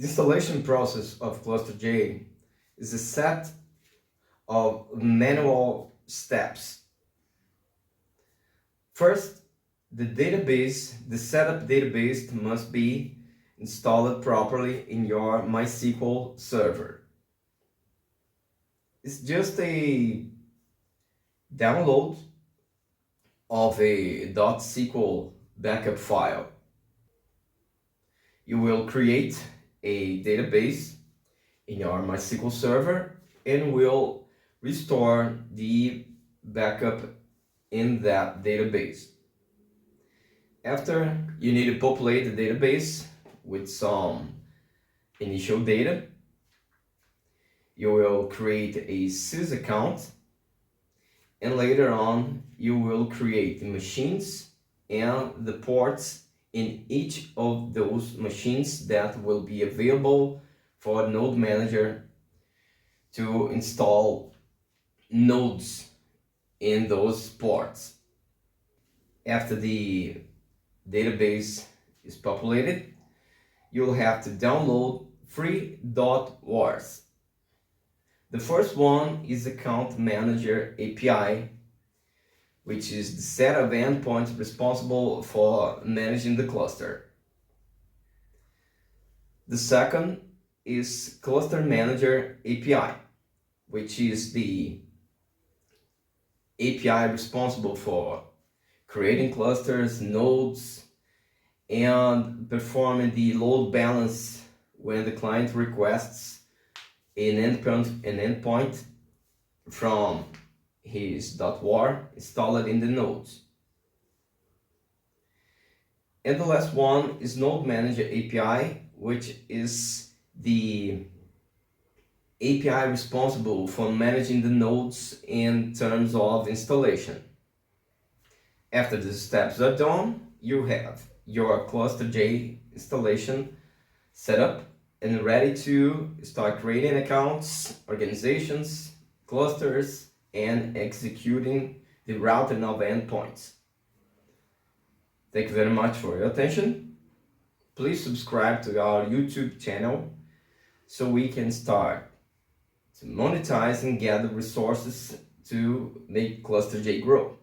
The installation process of ClusterJ is a set of manual steps. First, the setup database must be installed properly in your MySQL server. It's just a download of a .sql backup file. You will create a database in your MySQL server and will restore the backup in that database. After, you need to populate the database with some initial data. You will create a sys account, and later on you will create the machines and the ports in each of those machines that will be available for Node Manager to install nodes in those ports. After the database is populated, you'll have to download 3.wars. The first one is Account Manager API, which is the set of endpoints responsible for managing the cluster. The second is Cluster Manager API, which is the API responsible for creating clusters, nodes, and performing the load balance when the client requests an endpoint from his .war installed in the nodes. And the last one is Node Manager API, which is the API responsible for managing the nodes in terms of installation. After the steps are done, you have your ClusterJ installation set up and ready to start creating accounts, organizations, clusters, and executing the routing of endpoints. Thank you very much for your attention. Please subscribe to our YouTube channel so we can start to monetize and gather resources to make ClusterJ grow.